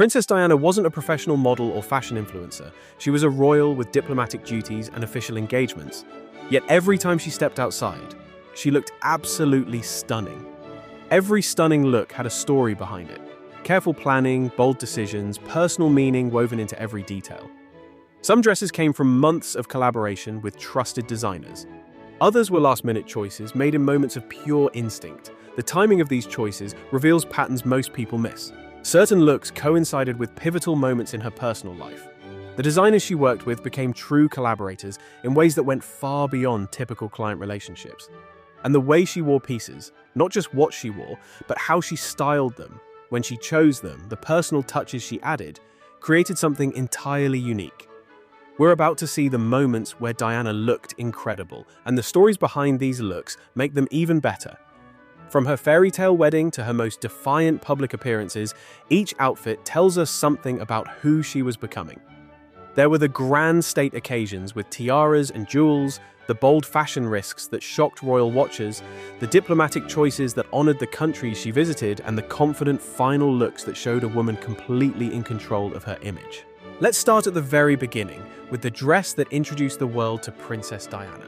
Princess Diana wasn't a professional model or fashion influencer. She was a royal with diplomatic duties and official engagements. Yet every time she stepped outside, she looked absolutely stunning. Every stunning look had a story behind it. Careful planning, bold decisions, personal meaning woven into every detail. Some dresses came from months of collaboration with trusted designers. Others were last-minute choices made in moments of pure instinct. The timing of these choices reveals patterns most people miss. Certain looks coincided with pivotal moments in her personal life. The designers she worked with became true collaborators in ways that went far beyond typical client relationships. And the way she wore pieces, not just what she wore, but how she styled them, when she chose them, the personal touches she added, created something entirely unique. We're about to see the moments where Diana looked incredible, and the stories behind these looks make them even better. From her fairy tale wedding to her most defiant public appearances, each outfit tells us something about who she was becoming. There were the grand state occasions with tiaras and jewels, the bold fashion risks that shocked royal watchers, the diplomatic choices that honored the countries she visited, and the confident final looks that showed a woman completely in control of her image. Let's start at the very beginning, with the dress that introduced the world to Princess Diana.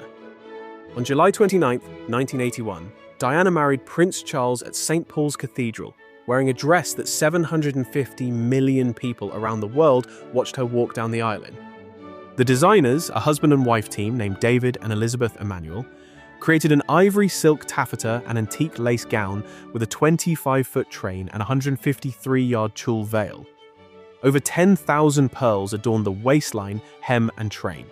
On July 29, 1981, Diana married Prince Charles at St. Paul's Cathedral, wearing a dress that 750 million people around the world watched her walk down the aisle in. The designers, a husband and wife team named David and Elizabeth Emanuel, created an ivory silk taffeta and antique lace gown with a 25-foot train and 153-yard tulle veil. Over 10,000 pearls adorned the waistline, hem, and train.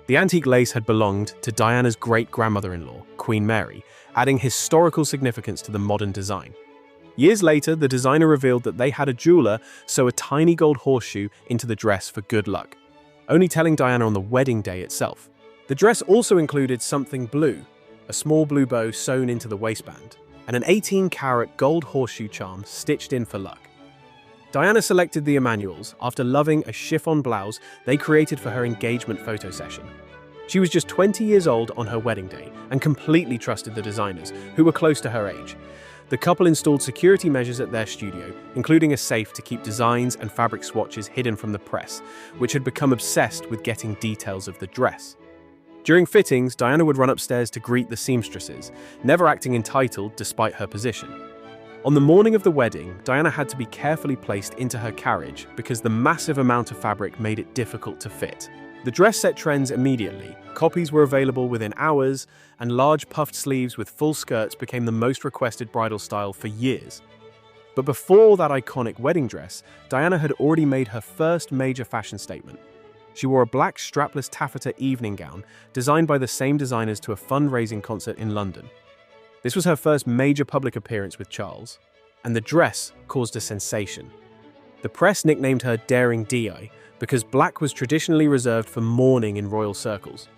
The antique lace had belonged to Diana's great-grandmother-in-law, Queen Mary, adding historical significance to the modern design. Years later, the designer revealed that they had a jeweler sew a tiny gold horseshoe into the dress for good luck, only telling Diana on the wedding day itself. The dress also included something blue, a small blue bow sewn into the waistband, and an 18-carat gold horseshoe charm stitched in for luck. Diana selected the Emanuels after loving a chiffon blouse they created for her engagement photo session. She was just 20 years old on her wedding day and completely trusted the designers, who were close to her age. The couple installed security measures at their studio, including a safe to keep designs and fabric swatches hidden from the press, which had become obsessed with getting details of the dress. During fittings, Diana would run upstairs to greet the seamstresses, never acting entitled despite her position. On the morning of the wedding, Diana had to be carefully placed into her carriage because the massive amount of fabric made it difficult to fit. The dress set trends immediately. Copies were available within hours, and large puffed sleeves with full skirts became the most requested bridal style for years. But before that iconic wedding dress, Diana had already made her first major fashion statement. She wore a black strapless taffeta evening gown designed by the same designers to a fundraising concert in London. This was her first major public appearance with Charles, and the dress caused a sensation. The press nicknamed her Daring Di because black was traditionally reserved for mourning in royal circles.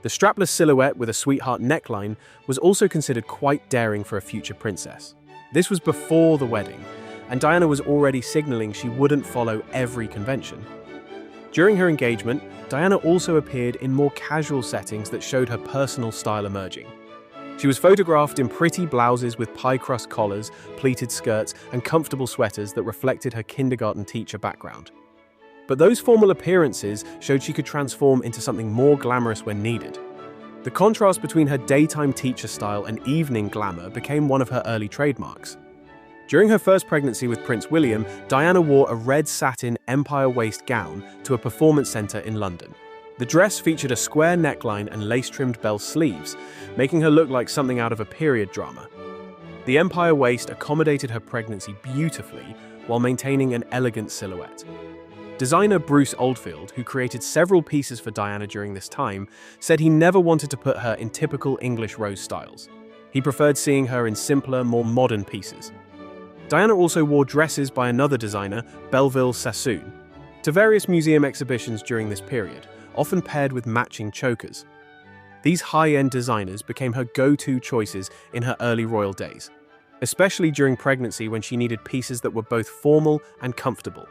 The strapless silhouette with a sweetheart neckline was also considered quite daring for a future princess. This was before the wedding, and Diana was already signaling she wouldn't follow every convention. During her engagement, Diana also appeared in more casual settings that showed her personal style emerging. She was photographed in pretty blouses with pie-crust collars, pleated skirts, and comfortable sweaters that reflected her kindergarten teacher background. But those formal appearances showed she could transform into something more glamorous when needed. The contrast between her daytime teacher style and evening glamour became one of her early trademarks. During her first pregnancy with Prince William, Diana wore a red satin empire waist gown to a performance centre in London. The dress featured a square neckline and lace-trimmed bell sleeves, making her look like something out of a period drama. The empire waist accommodated her pregnancy beautifully while maintaining an elegant silhouette. Designer Bruce Oldfield, who created several pieces for Diana during this time, said he never wanted to put her in typical English rose styles. He preferred seeing her in simpler, more modern pieces. Diana also wore dresses by another designer, Belleville Sassoon, to various museum exhibitions during this period, often paired with matching chokers. These high-end designers became her go-to choices in her early royal days, especially during pregnancy when she needed pieces that were both formal and comfortable.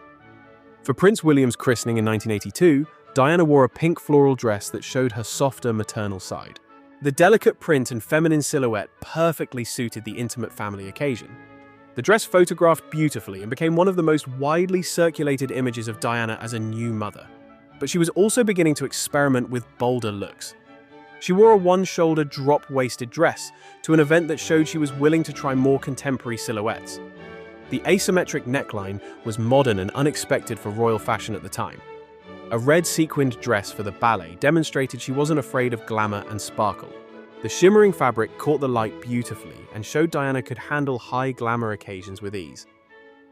For Prince William's christening in 1982, Diana wore a pink floral dress that showed her softer maternal side. The delicate print and feminine silhouette perfectly suited the intimate family occasion. The dress photographed beautifully and became one of the most widely circulated images of Diana as a new mother. But she was also beginning to experiment with bolder looks. She wore a one-shoulder drop-waisted dress to an event that showed she was willing to try more contemporary silhouettes. The asymmetric neckline was modern and unexpected for royal fashion at the time. A red sequined dress for the ballet demonstrated she wasn't afraid of glamour and sparkle. The shimmering fabric caught the light beautifully and showed Diana could handle high glamour occasions with ease.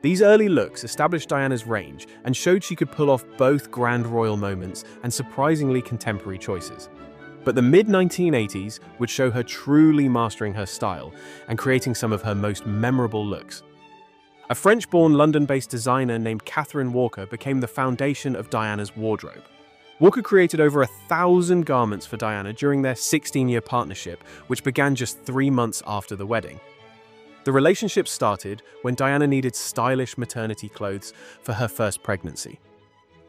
These early looks established Diana's range and showed she could pull off both grand royal moments and surprisingly contemporary choices. But the mid-1980s would show her truly mastering her style and creating some of her most memorable looks. A French-born London-based designer named Catherine Walker became the foundation of Diana's wardrobe. Walker created over 1,000 garments for Diana during their 16-year partnership, which began just 3 months after the wedding. The relationship started when Diana needed stylish maternity clothes for her first pregnancy.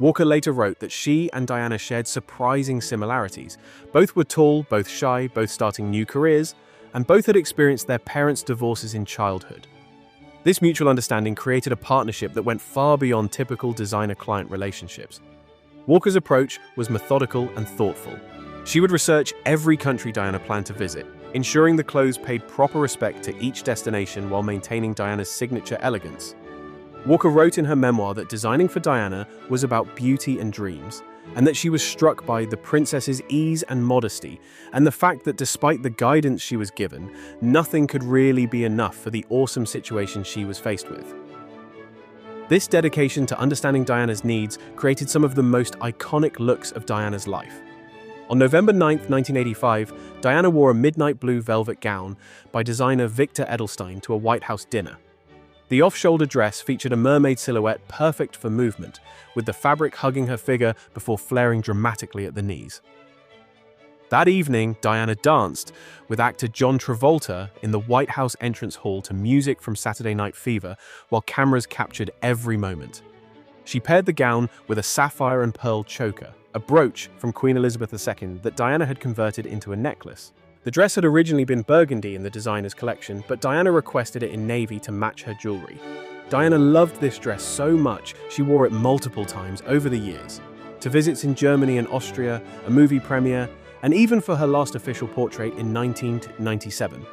Walker later wrote that she and Diana shared surprising similarities. Both were tall, both shy, both starting new careers, and both had experienced their parents' divorces in childhood. This mutual understanding created a partnership that went far beyond typical designer-client relationships. Walker's approach was methodical and thoughtful. She would research every country Diana planned to visit, ensuring the clothes paid proper respect to each destination while maintaining Diana's signature elegance. Walker wrote in her memoir that designing for Diana was about beauty and dreams, and that she was struck by the princess's ease and modesty, and the fact that despite the guidance she was given, nothing could really be enough for the awesome situation she was faced with. This dedication to understanding Diana's needs created some of the most iconic looks of Diana's life. On November 9, 1985, Diana wore a midnight blue velvet gown by designer Victor Edelstein to a White House dinner. The off-shoulder dress featured a mermaid silhouette perfect for movement, with the fabric hugging her figure before flaring dramatically at the knees. That evening, Diana danced with actor John Travolta in the White House entrance hall to music from Saturday Night Fever, while cameras captured every moment. She paired the gown with a sapphire and pearl choker, a brooch from Queen Elizabeth II that Diana had converted into a necklace. The dress had originally been burgundy in the designer's collection, but Diana requested it in navy to match her jewelry. Diana loved this dress so much she wore it multiple times over the years, to visits in Germany and Austria, a movie premiere, and even for her last official portrait in 1997.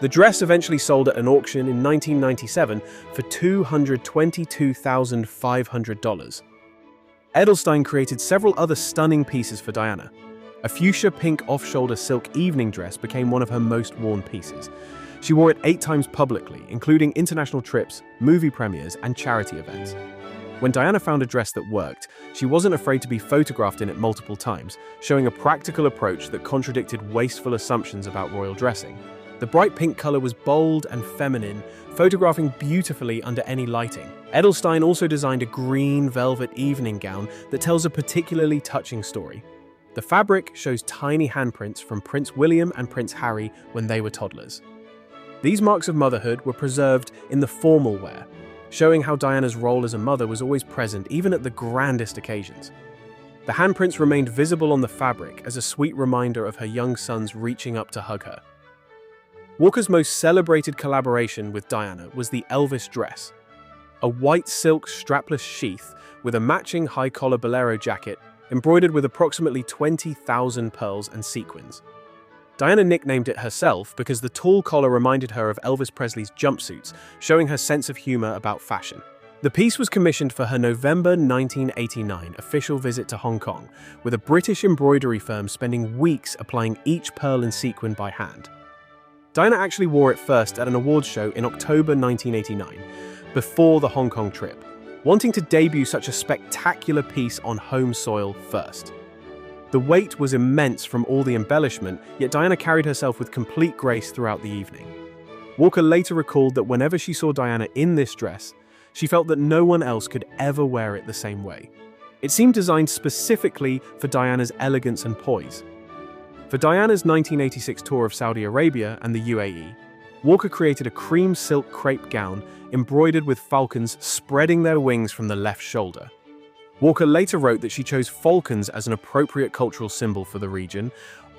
The dress eventually sold at an auction in 1997 for $222,500. Edelstein created several other stunning pieces for Diana. A fuchsia pink off-shoulder silk evening dress became one of her most worn pieces. She wore it 8 times publicly, including international trips, movie premieres, and charity events. When Diana found a dress that worked, she wasn't afraid to be photographed in it multiple times, showing a practical approach that contradicted wasteful assumptions about royal dressing. The bright pink color was bold and feminine, photographing beautifully under any lighting. Edelstein also designed a green velvet evening gown that tells a particularly touching story. The fabric shows tiny handprints from Prince William and Prince Harry when they were toddlers. These marks of motherhood were preserved in the formal wear, showing how Diana's role as a mother was always present even at the grandest occasions. The handprints remained visible on the fabric as a sweet reminder of her young sons reaching up to hug her. Walker's most celebrated collaboration with Diana was the Elvis dress, a white silk strapless sheath with a matching high-collar bolero jacket embroidered with approximately 20,000 pearls and sequins. Diana nicknamed it herself because the tall collar reminded her of Elvis Presley's jumpsuits, showing her sense of humor about fashion. The piece was commissioned for her November 1989 official visit to Hong Kong, with a British embroidery firm spending weeks applying each pearl and sequin by hand. Diana actually wore it first at an awards show in October 1989, before the Hong Kong trip, wanting to debut such a spectacular piece on home soil first. The weight was immense from all the embellishment, yet Diana carried herself with complete grace throughout the evening. Walker later recalled that whenever she saw Diana in this dress, she felt that no one else could ever wear it the same way. It seemed designed specifically for Diana's elegance and poise. For Diana's 1986 tour of Saudi Arabia and the UAE, Walker created a cream silk crepe gown embroidered with falcons spreading their wings from the left shoulder. Walker later wrote that she chose falcons as an appropriate cultural symbol for the region,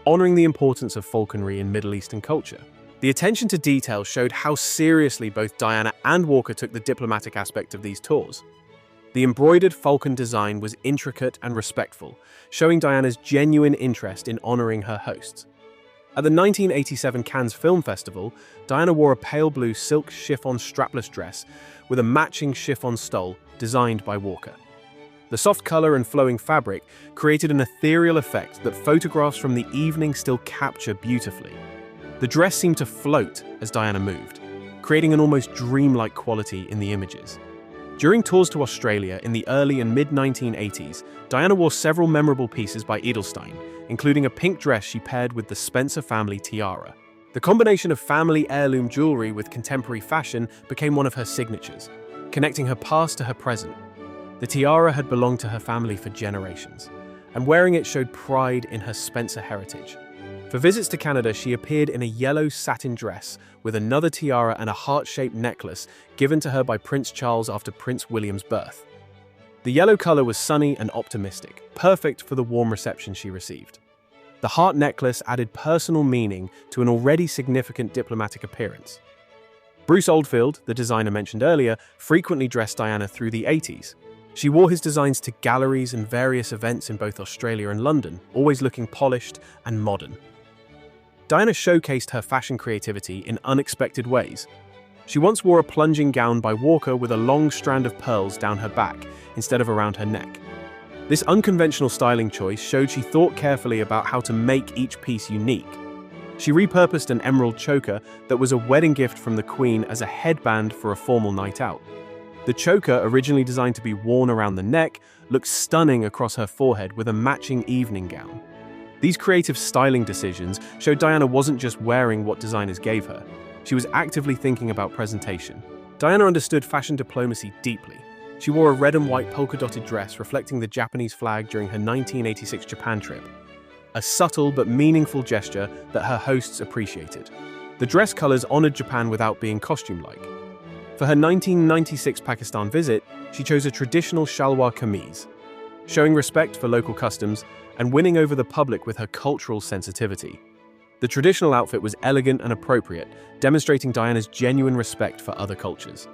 honoring the importance of falconry in Middle Eastern culture. The attention to detail showed how seriously both Diana and Walker took the diplomatic aspect of these tours. The embroidered falcon design was intricate and respectful, showing Diana's genuine interest in honoring her hosts. At the 1987 Cannes Film Festival, Diana wore a pale blue silk chiffon strapless dress with a matching chiffon stole designed by Walker. The soft color and flowing fabric created an ethereal effect that photographs from the evening still capture beautifully. The dress seemed to float as Diana moved, creating an almost dreamlike quality in the images. During tours to Australia in the early and mid-1980s, Diana wore several memorable pieces by Edelstein, including a pink dress she paired with the Spencer family tiara. The combination of family heirloom jewelry with contemporary fashion became one of her signatures, connecting her past to her present. The tiara had belonged to her family for generations, and wearing it showed pride in her Spencer heritage. For visits to Canada, she appeared in a yellow satin dress with another tiara and a heart-shaped necklace given to her by Prince Charles after Prince William's birth. The yellow color was sunny and optimistic, perfect for the warm reception she received. The heart necklace added personal meaning to an already significant diplomatic appearance. Bruce Oldfield, the designer mentioned earlier, frequently dressed Diana through the 80s. She wore his designs to galleries and various events in both Australia and London, always looking polished and modern. Diana showcased her fashion creativity in unexpected ways. She once wore a plunging gown by Walker with a long strand of pearls down her back instead of around her neck. This unconventional styling choice showed she thought carefully about how to make each piece unique. She repurposed an emerald choker that was a wedding gift from the Queen as a headband for a formal night out. The choker, originally designed to be worn around the neck, looked stunning across her forehead with a matching evening gown. These creative styling decisions showed Diana wasn't just wearing what designers gave her. She was actively thinking about presentation. Diana understood fashion diplomacy deeply. She wore a red and white polka-dotted dress reflecting the Japanese flag during her 1986 Japan trip, a subtle but meaningful gesture that her hosts appreciated. The dress colors honored Japan without being costume-like. For her 1996 Pakistan visit, she chose a traditional shalwar kameez, showing respect for local customs and winning over the public with her cultural sensitivity. The traditional outfit was elegant and appropriate, demonstrating Diana's genuine respect for other cultures.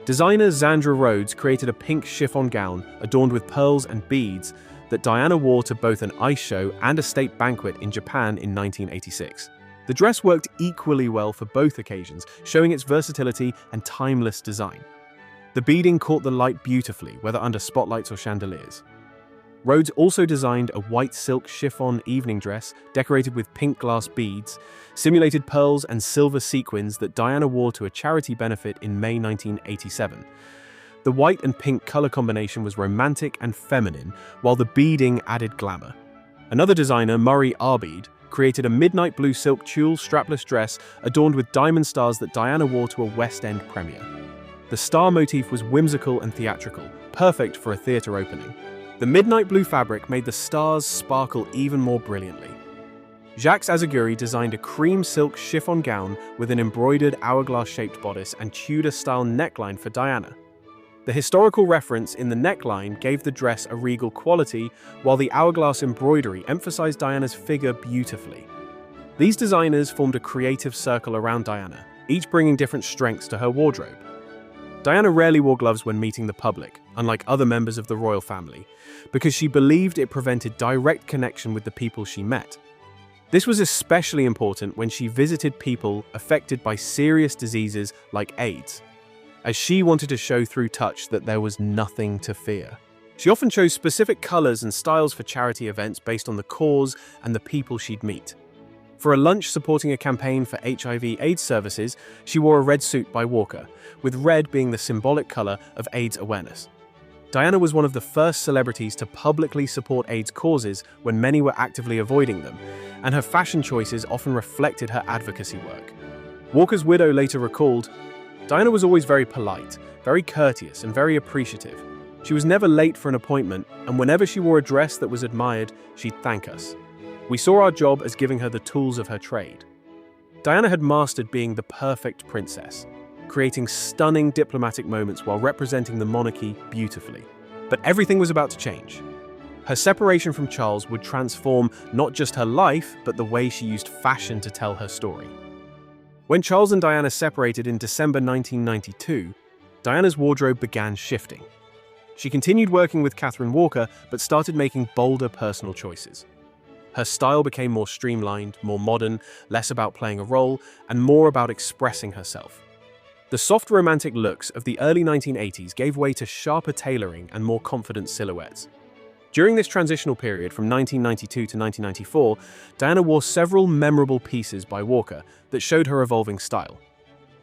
Designer Zandra Rhodes created a pink chiffon gown adorned with pearls and beads that Diana wore to both an ice show and a state banquet in Japan in 1986. The dress worked equally well for both occasions, showing its versatility and timeless design. The beading caught the light beautifully, whether under spotlights or chandeliers. Rhodes also designed a white silk chiffon evening dress decorated with pink glass beads, simulated pearls and silver sequins that Diana wore to a charity benefit in May 1987. The white and pink color combination was romantic and feminine, while the beading added glamour. Another designer, Murray Arbide, created a midnight blue silk tulle strapless dress adorned with diamond stars that Diana wore to a West End premiere. The star motif was whimsical and theatrical, perfect for a theater opening. The midnight blue fabric made the stars sparkle even more brilliantly. Jacques Azaguri designed a cream silk chiffon gown with an embroidered hourglass-shaped bodice and Tudor-style neckline for Diana. The historical reference in the neckline gave the dress a regal quality, while the hourglass embroidery emphasized Diana's figure beautifully. These designers formed a creative circle around Diana, each bringing different strengths to her wardrobe. Diana rarely wore gloves when meeting the public, unlike other members of the royal family, because she believed it prevented direct connection with the people she met. This was especially important when she visited people affected by serious diseases like AIDS, as she wanted to show through touch that there was nothing to fear. She often chose specific colors and styles for charity events based on the cause and the people she'd meet. For a lunch supporting a campaign for HIV/AIDS services, she wore a red suit by Walker, with red being the symbolic color of AIDS awareness. Diana was one of the first celebrities to publicly support AIDS causes when many were actively avoiding them, and her fashion choices often reflected her advocacy work. Walker's widow later recalled, "Diana was always very polite, very courteous, and very appreciative. She was never late for an appointment, and whenever she wore a dress that was admired, she'd thank us. We saw our job as giving her the tools of her trade." Diana had mastered being the perfect princess, creating stunning diplomatic moments while representing the monarchy beautifully. But everything was about to change. Her separation from Charles would transform not just her life, but the way she used fashion to tell her story. When Charles and Diana separated in December 1992, Diana's wardrobe began shifting. She continued working with Catherine Walker, but started making bolder personal choices. Her style became more streamlined, more modern, less about playing a role, and more about expressing herself. The soft romantic looks of the early 1980s gave way to sharper tailoring and more confident silhouettes. During this transitional period from 1992 to 1994, Diana wore several memorable pieces by Walker that showed her evolving style.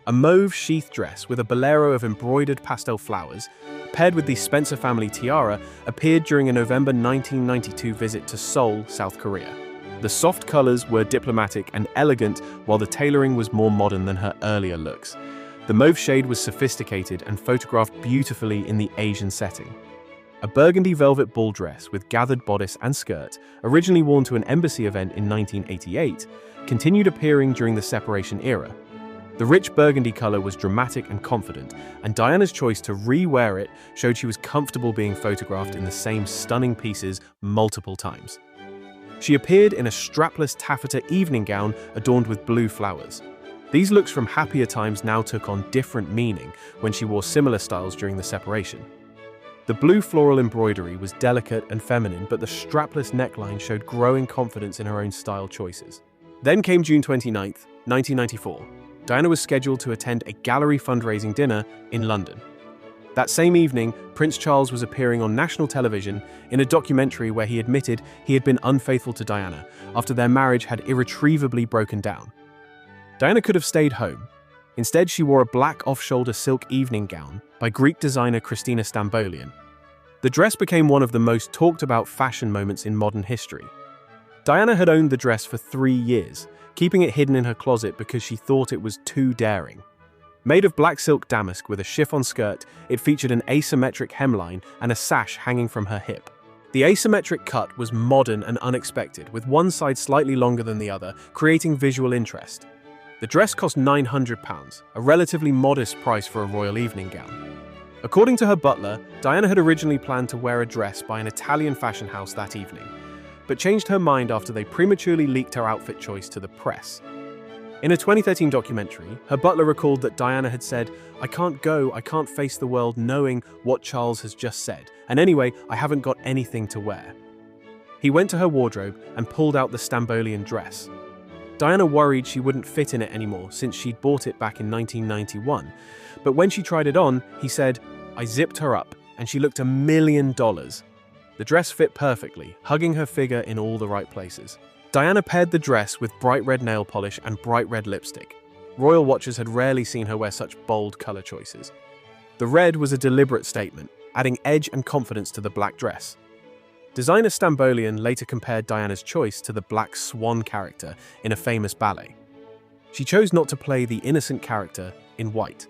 A mauve sheath dress with a bolero of embroidered pastel flowers, paired with the Spencer family tiara, appeared during a November 1992 visit to Seoul, South Korea. The soft colors were diplomatic and elegant, while the tailoring was more modern than her earlier looks. The mauve shade was sophisticated and photographed beautifully in the Asian setting. A burgundy velvet ball dress with gathered bodice and skirt, originally worn to an embassy event in 1988, continued appearing during the separation era. The rich burgundy color was dramatic and confident, and Diana's choice to re-wear it showed she was comfortable being photographed in the same stunning pieces multiple times. She appeared in a strapless taffeta evening gown adorned with blue flowers. These looks from happier times now took on different meaning when she wore similar styles during the separation. The blue floral embroidery was delicate and feminine, but the strapless neckline showed growing confidence in her own style choices. Then came June 29, 1994. Diana was scheduled to attend a gallery fundraising dinner in London. That same evening, Prince Charles was appearing on national television in a documentary where he admitted he had been unfaithful to Diana after their marriage had irretrievably broken down. Diana could have stayed home. Instead, she wore a black off-shoulder silk evening gown by Greek designer Christina Stambolian. The dress became one of the most talked-about fashion moments in modern history. Diana had owned the dress for 3 years, keeping it hidden in her closet because she thought it was too daring. Made of black silk damask with a chiffon skirt, it featured an asymmetric hemline and a sash hanging from her hip. The asymmetric cut was modern and unexpected, with one side slightly longer than the other, creating visual interest. The dress cost £900, a relatively modest price for a royal evening gown. According to her butler, Diana had originally planned to wear a dress by an Italian fashion house that evening, but changed her mind after they prematurely leaked her outfit choice to the press. In a 2013 documentary, her butler recalled that Diana had said, "I can't face the world knowing what Charles has just said, and anyway, I haven't got anything to wear." He went to her wardrobe and pulled out the Stambolian dress. Diana worried she wouldn't fit in it anymore since she'd bought it back in 1991, but when she tried it on, he said, "I zipped her up, and she looked $1 million. The dress fit perfectly, hugging her figure in all the right places. Diana paired the dress with bright red nail polish and bright red lipstick. Royal watchers had rarely seen her wear such bold color choices. The red was a deliberate statement, adding edge and confidence to the black dress. Designer Stambolian later compared Diana's choice to the Black Swan character in a famous ballet. She chose not to play the innocent character in white.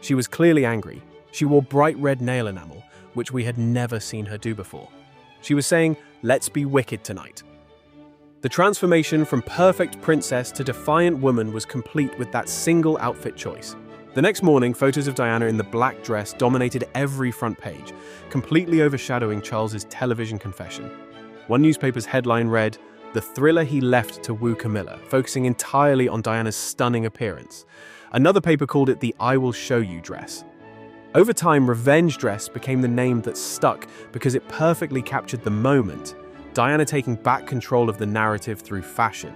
She was clearly angry. She wore bright red nail enamel, which we had never seen her do before. She was saying, "Let's be wicked tonight." The transformation from perfect princess to defiant woman was complete with that single outfit choice. The next morning, photos of Diana in the black dress dominated every front page, completely overshadowing Charles's television confession. One newspaper's headline read, "The thriller he left to woo Camilla," focusing entirely on Diana's stunning appearance. Another paper called it the "I will show you" dress. Over time, revenge dress became the name that stuck because it perfectly captured the moment, Diana taking back control of the narrative through fashion.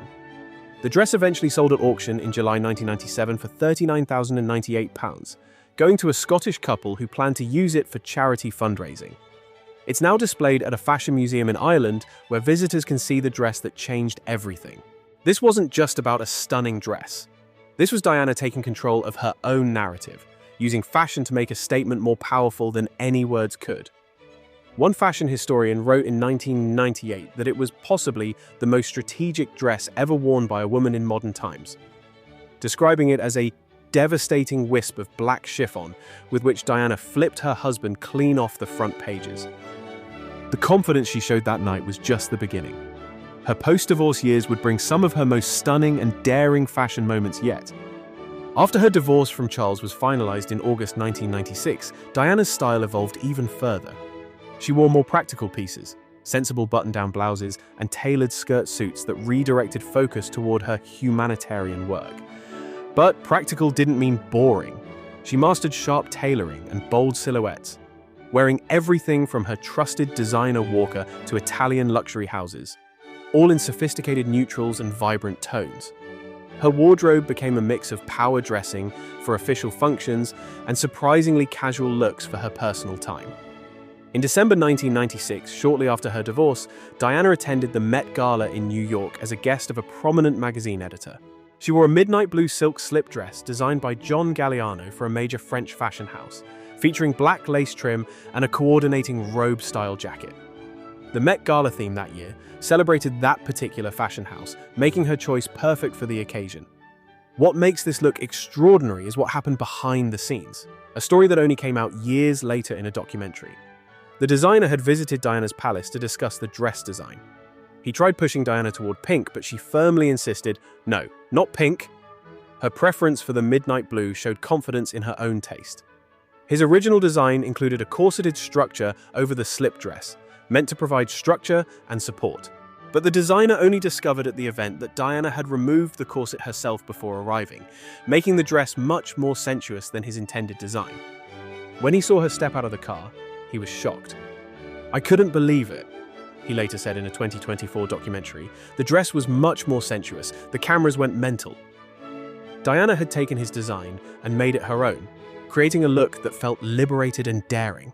The dress eventually sold at auction in July 1997 for £39,098, going to a Scottish couple who planned to use it for charity fundraising. It's now displayed at a fashion museum in Ireland where visitors can see the dress that changed everything. This wasn't just about a stunning dress. This was Diana taking control of her own narrative, using fashion to make a statement more powerful than any words could. One fashion historian wrote in 1998 that it was possibly the most strategic dress ever worn by a woman in modern times, describing it as a devastating wisp of black chiffon with which Diana flipped her husband clean off the front pages. The confidence she showed that night was just the beginning. Her post-divorce years would bring some of her most stunning and daring fashion moments yet. After her divorce from Charles was finalized in August 1996, Diana's style evolved even further. She wore more practical pieces, sensible button-down blouses, and tailored skirt suits that redirected focus toward her humanitarian work. But practical didn't mean boring. She mastered sharp tailoring and bold silhouettes, wearing everything from her trusted designer Walker to Italian luxury houses, all in sophisticated neutrals and vibrant tones. Her wardrobe became a mix of power dressing for official functions and surprisingly casual looks for her personal time. In December 1996, shortly after her divorce, Diana attended the Met Gala in New York as a guest of a prominent magazine editor. She wore a midnight blue silk slip dress designed by John Galliano for a major French fashion house, featuring black lace trim and a coordinating robe-style jacket. The Met Gala theme that year celebrated that particular fashion house, making her choice perfect for the occasion. What makes this look extraordinary is what happened behind the scenes, a story that only came out years later in a documentary. The designer had visited Diana's palace to discuss the dress design. He tried pushing Diana toward pink, but she firmly insisted, no, not pink. Her preference for the midnight blue showed confidence in her own taste. His original design included a corseted structure over the slip dress, meant to provide structure and support. But the designer only discovered at the event that Diana had removed the corset herself before arriving, making the dress much more sensuous than his intended design. When he saw her step out of the car, he was shocked. "I couldn't believe it," he later said in a 2024 documentary. "The dress was much more sensuous. The cameras went mental." Diana had taken his design and made it her own, creating a look that felt liberated and daring.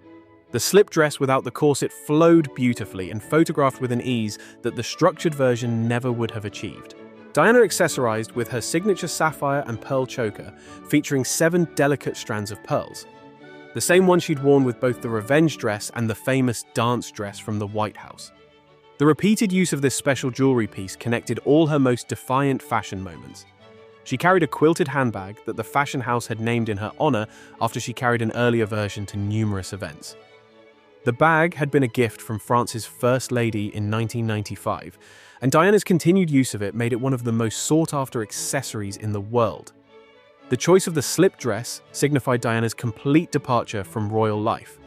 The slip dress without the corset flowed beautifully and photographed with an ease that the structured version never would have achieved. Diana accessorized with her signature sapphire and pearl choker, featuring 7 delicate strands of pearls. The same one she'd worn with both the revenge dress and the famous dance dress from the White House. The repeated use of this special jewelry piece connected all her most defiant fashion moments. She carried a quilted handbag that the fashion house had named in her honor after she carried an earlier version to numerous events. The bag had been a gift from France's First Lady in 1995, and Diana's continued use of it made it one of the most sought-after accessories in the world. The choice of the slip dress signified Diana's complete departure from royal life.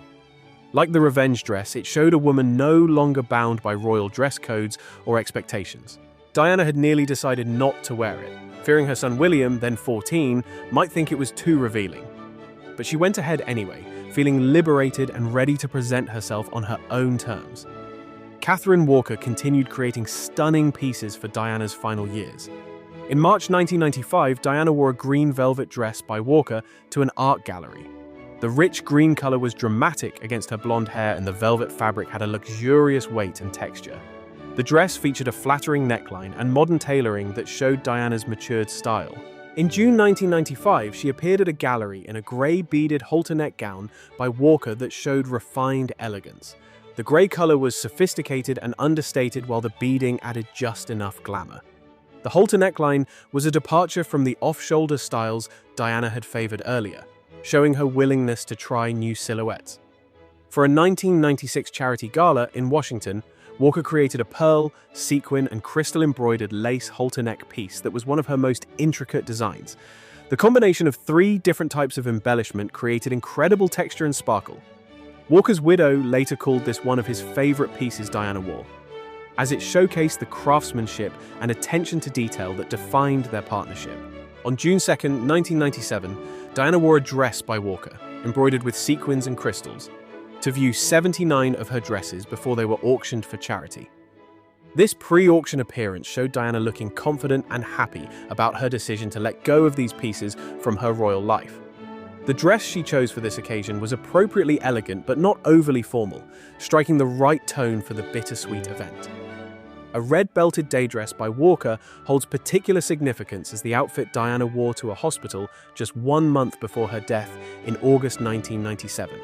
Like the revenge dress, it showed a woman no longer bound by royal dress codes or expectations. Diana had nearly decided not to wear it, fearing her son William, then 14, might think it was too revealing. But she went ahead anyway, feeling liberated and ready to present herself on her own terms. Catherine Walker continued creating stunning pieces for Diana's final years. In March 1995, Diana wore a green velvet dress by Walker to an art gallery. The rich green color was dramatic against her blonde hair, and the velvet fabric had a luxurious weight and texture. The dress featured a flattering neckline and modern tailoring that showed Diana's matured style. In June 1995, she appeared at a gallery in a grey beaded halter neck gown by Walker that showed refined elegance. The grey color was sophisticated and understated, while the beading added just enough glamour. The halter neckline was a departure from the off-shoulder styles Diana had favored earlier, showing her willingness to try new silhouettes. For a 1996 charity gala in Washington, Walker created a pearl, sequin, and crystal-embroidered lace halter neck piece that was one of her most intricate designs. The combination of 3 different types of embellishment created incredible texture and sparkle. Walker's widow later called this one of his favorite pieces Diana wore, as it showcased the craftsmanship and attention to detail that defined their partnership. On June 2, 1997, Diana wore a dress by Walker, embroidered with sequins and crystals, to view 79 of her dresses before they were auctioned for charity. This pre-auction appearance showed Diana looking confident and happy about her decision to let go of these pieces from her royal life. The dress she chose for this occasion was appropriately elegant but not overly formal, striking the right tone for the bittersweet event. A red belted day dress by Walker holds particular significance as the outfit Diana wore to a hospital just 1 month before her death in August 1997,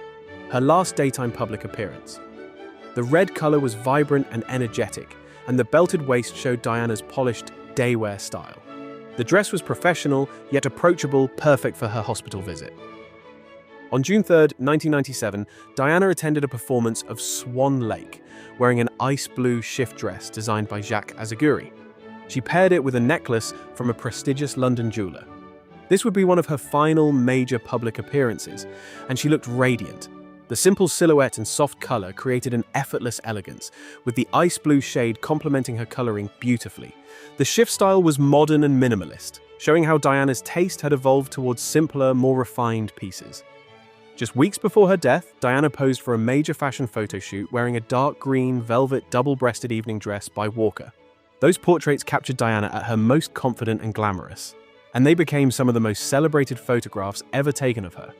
her last daytime public appearance. The red color was vibrant and energetic, and the belted waist showed Diana's polished daywear style. The dress was professional, yet approachable, perfect for her hospital visit. On June 3, 1997, Diana attended a performance of Swan Lake, wearing an ice blue shift dress designed by Jacques Azaguri. She paired it with a necklace from a prestigious London jeweler. This would be one of her final major public appearances, and she looked radiant. The simple silhouette and soft color created an effortless elegance, with the ice blue shade complementing her coloring beautifully. The shift style was modern and minimalist, showing how Diana's taste had evolved towards simpler, more refined pieces. Just weeks before her death, Diana posed for a major fashion photo shoot wearing a dark green velvet double-breasted evening dress by Walker. Those portraits captured Diana at her most confident and glamorous, and they became some of the most celebrated photographs ever taken of her.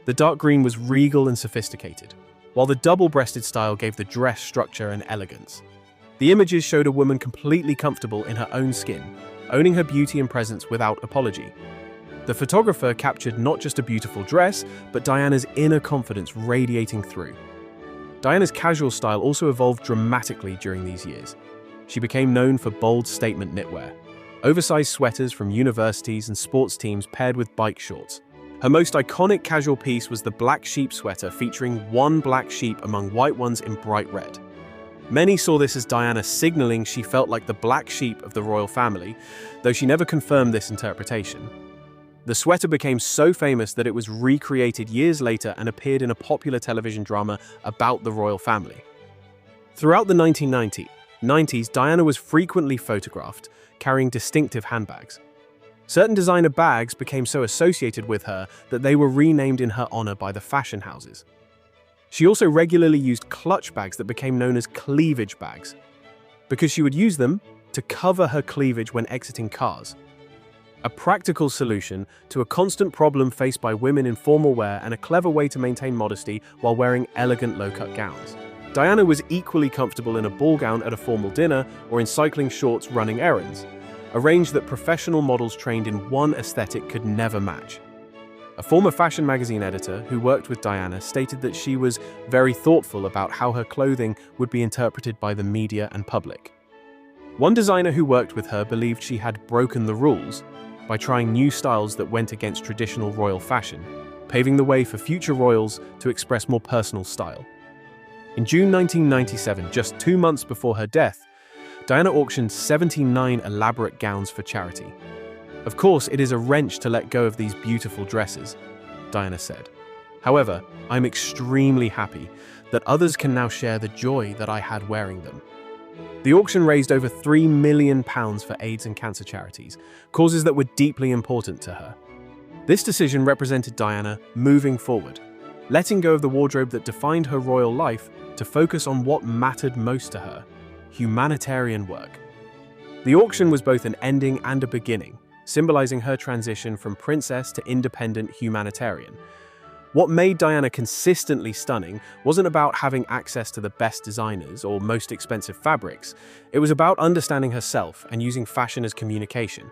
The dark green was regal and sophisticated, while the double-breasted style gave the dress structure and elegance. The images showed a woman completely comfortable in her own skin, owning her beauty and presence without apology. The photographer captured not just a beautiful dress, but Diana's inner confidence radiating through. Diana's casual style also evolved dramatically during these years. She became known for bold statement knitwear, oversized sweaters from universities and sports teams paired with bike shorts. Her most iconic casual piece was the black sheep sweater featuring one black sheep among white ones in bright red. Many saw this as Diana signaling she felt like the black sheep of the royal family, though she never confirmed this interpretation. The sweater became so famous that it was recreated years later and appeared in a popular television drama about the royal family. Throughout the 1990s, Diana was frequently photographed, carrying distinctive handbags. Certain designer bags became so associated with her that they were renamed in her honor by the fashion houses. She also regularly used clutch bags that became known as cleavage bags, because she would use them to cover her cleavage when exiting cars. A practical solution to a constant problem faced by women in formal wear and a clever way to maintain modesty while wearing elegant low-cut gowns. Diana was equally comfortable in a ball gown at a formal dinner or in cycling shorts running errands, a range that professional models trained in one aesthetic could never match. A former fashion magazine editor who worked with Diana stated that she was very thoughtful about how her clothing would be interpreted by the media and public. One designer who worked with her believed she had broken the rules by trying new styles that went against traditional royal fashion, paving the way for future royals to express more personal style. In June 1997, just 2 months before her death, Diana auctioned 79 elaborate gowns for charity. "Of course, it is a wrench to let go of these beautiful dresses," Diana said. "However, I'm extremely happy that others can now share the joy that I had wearing them." The auction raised over £3 million for AIDS and cancer charities, causes that were deeply important to her. This decision represented Diana moving forward, letting go of the wardrobe that defined her royal life to focus on what mattered most to her: humanitarian work. The auction was both an ending and a beginning, symbolizing her transition from princess to independent humanitarian. What made Diana consistently stunning wasn't about having access to the best designers or most expensive fabrics. It was about understanding herself and using fashion as communication.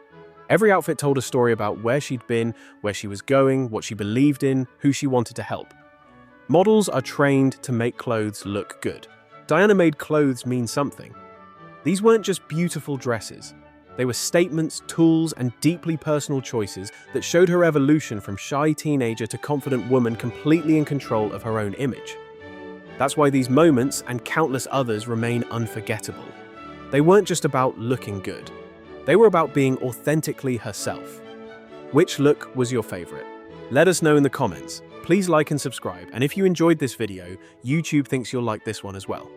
Every outfit told a story about where she'd been, where she was going, what she believed in, who she wanted to help. Models are trained to make clothes look good. Diana made clothes mean something. These weren't just beautiful dresses. They were statements, tools, and deeply personal choices that showed her evolution from shy teenager to confident woman completely in control of her own image. That's why these moments and countless others remain unforgettable. They weren't just about looking good. They were about being authentically herself. Which look was your favorite? Let us know in the comments. Please like and subscribe, and if you enjoyed this video, YouTube thinks you'll like this one as well.